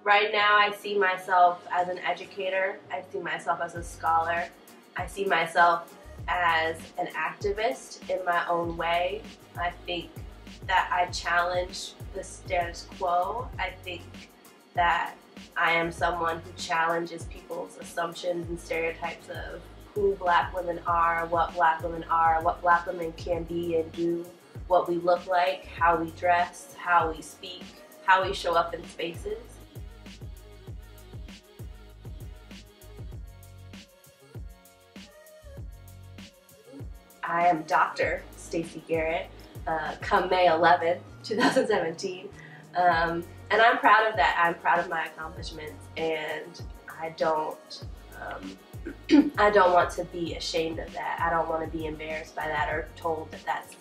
Right now I see myself as an educator, I see myself as a scholar, I see myself as an activist in my own way. I think that I challenge the status quo. I think that I am someone who challenges people's assumptions and stereotypes of who Black women are, what Black women can be and do, what we look like, how we dress, how we speak, how we show up in spaces. I am Dr. Stacey Garrett, come May 11th, 2017. And I'm proud of that. I'm proud of my accomplishments, and I don't want to be ashamed of that. I don't want to be embarrassed by that or told that that's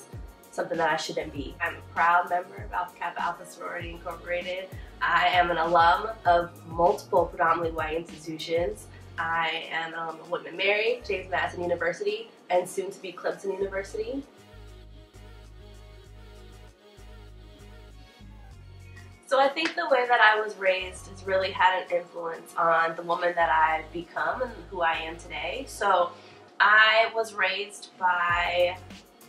something that I shouldn't be. I'm a proud member of Alpha Kappa Alpha Sorority Incorporated. I am an alum of multiple predominantly white institutions. I am an alum of Whitman Mary, James Madison University, and soon to be Clemson University. So I think the way that I was raised has really had an influence on the woman that I've become and who I am today. So I was raised by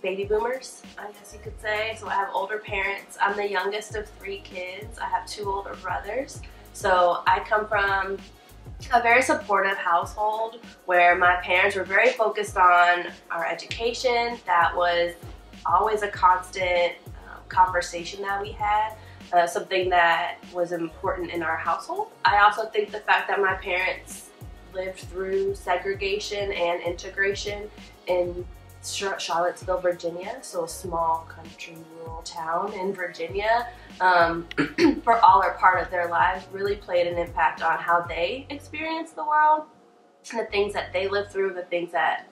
baby boomers, I guess you could say. So I have older parents. I'm the youngest of 3 kids. I have 2 older brothers. So I come from a very supportive household where my parents were very focused on our education. That was always a constant conversation that we had. Something that was important in our household. I also think the fact that my parents lived through segregation and integration in Charlottesville, Virginia, so a small country rural town in Virginia, for all or part of their lives, really played an impact on how they experienced the world and the things that they lived through, the things that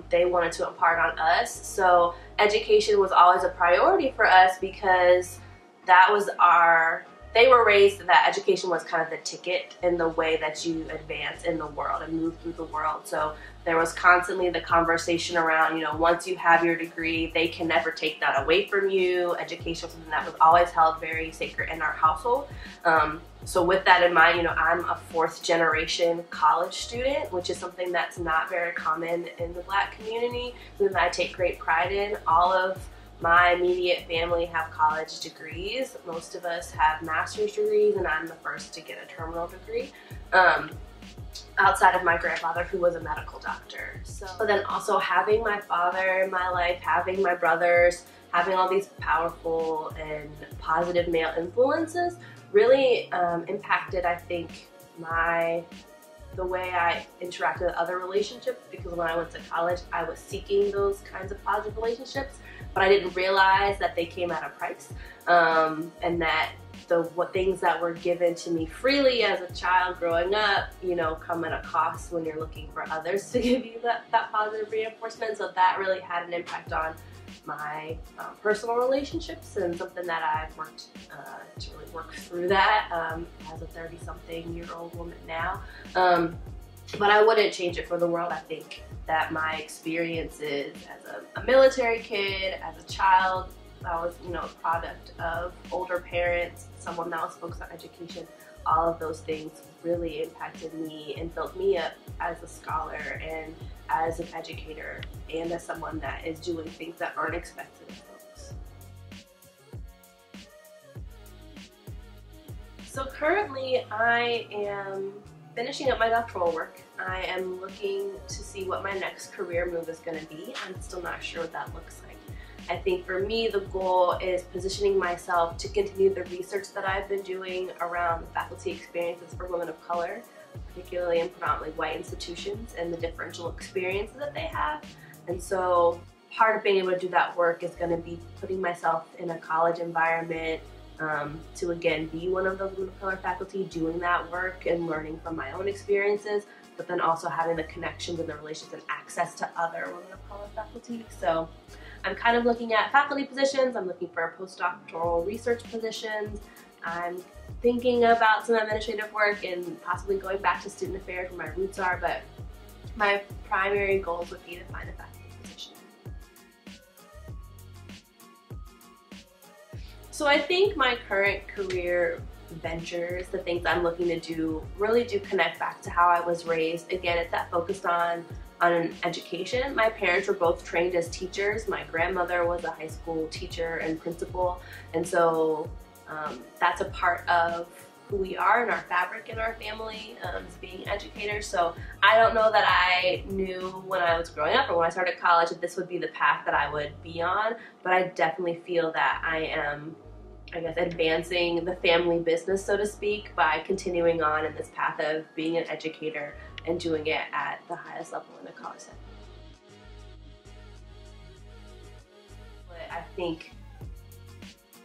they wanted to impart on us. So education was always a priority for us because that was they were raised that education was kind of the ticket in the way that you advance in the world and move through the world. So there was constantly the conversation around, you know, once you have your degree, they can never take that away from you. Education was something that was always held very sacred in our household. So with that in mind, you know, I'm a 4th generation college student, which is something that's not very common in the Black community, something that I take great pride in. All of my immediate family have college degrees. Most of us have master's degrees, and I'm the first to get a terminal degree, outside of my grandfather, who was a medical doctor. But then also having my father in my life, having my brothers, having all these powerful and positive male influences really impacted, I think, the way I interacted with other relationships, because when I went to college, I was seeking those kinds of positive relationships, but I didn't realize that they came at a price, and that what things that were given to me freely as a child growing up, you know, come at a cost when you're looking for others to give you that positive reinforcement. So that really had an impact on my personal relationships, and something that I've worked to really work through that as a 30-something-year-old woman now. But I wouldn't change it for the world. I think that my experiences as a military kid, as a child, I was, you know, a product of older parents, someone that was focused on education. All of those things really impacted me and built me up as a scholar and as an educator and as someone that is doing things that aren't expected of folks. So currently I am finishing up my doctoral work. I am looking to see what my next career move is going to be. I'm still not sure what that looks like. I think for me the goal is positioning myself to continue the research that I've been doing around faculty experiences for women of color, particularly in predominantly white institutions, and the differential experiences that they have. And so part of being able to do that work is going to be putting myself in a college environment to again be one of those women of color faculty, doing that work and learning from my own experiences, but then also having the connections and the relations and access to other women of color faculty. So I'm kind of looking at faculty positions, I'm looking for postdoctoral research positions, I'm thinking about some administrative work and possibly going back to student affairs where my roots are, but my primary goals would be to find a faculty position. So I think my current career ventures, the things I'm looking to do, really do connect back to how I was raised. Again, it's that focused on an education. My parents were both trained as teachers. My grandmother was a high school teacher and principal, and so that's a part of who we are and our fabric in our family, is being educators. So I don't know that I knew when I was growing up or when I started college that this would be the path that I would be on, but I definitely feel that I am, I guess, advancing the family business, so to speak, by continuing on in this path of being an educator and doing it at the highest level in a college setting. But I think,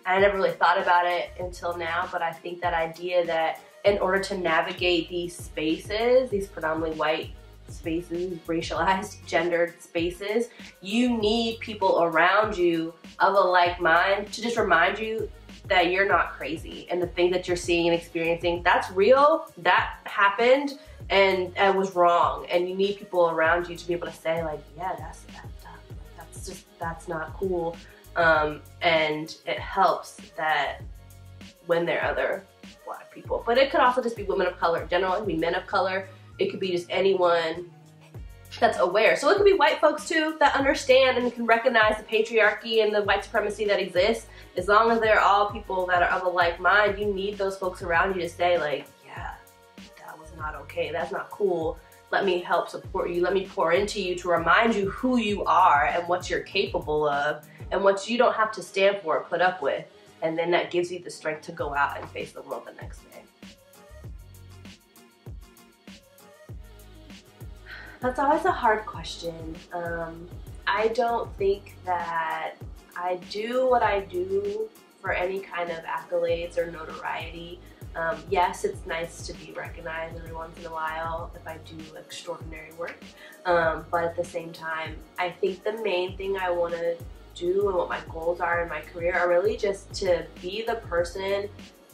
I never really thought about it until now, but I think that idea that in order to navigate these spaces, these predominantly white spaces, racialized, gendered spaces, you need people around you of a like mind to just remind you that you're not crazy, and the things that you're seeing and experiencing, that's real, that happened, and it was wrong. And you need people around you to be able to say, like, yeah, that's not cool. And it helps that when there are other Black people, but it could also just be women of color in general. It could be men of color. It could be just anyone that's aware. So it could be white folks too that understand and can recognize the patriarchy and the white supremacy that exists. As long as they're all people that are of a like mind, you need those folks around you to say, like, yeah, that was not okay. That's not cool. Let me help support you. Let me pour into you to remind you who you are and what you're capable of and what you don't have to stand for or put up with. And then that gives you the strength to go out and face the world the next day. That's always a hard question. I don't think that I do what I do for any kind of accolades or notoriety. Yes, it's nice to be recognized every once in a while if I do extraordinary work, but at the same time, I think the main thing I want to do and what my goals are in my career are really just to be the person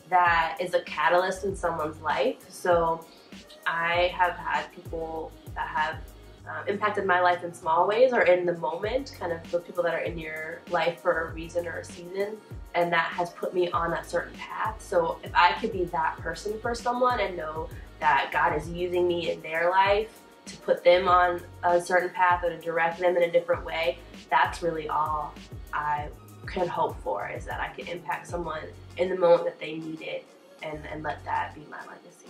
that is a catalyst in someone's life. So I have had people that have impacted my life in small ways or in the moment, kind of those people that are in your life for a reason or a season, and that has put me on a certain path. So if I could be that person for someone and know that God is using me in their life to put them on a certain path or to direct them in a different way, that's really all I can hope for, is that I can impact someone in the moment that they need it and let that be my legacy.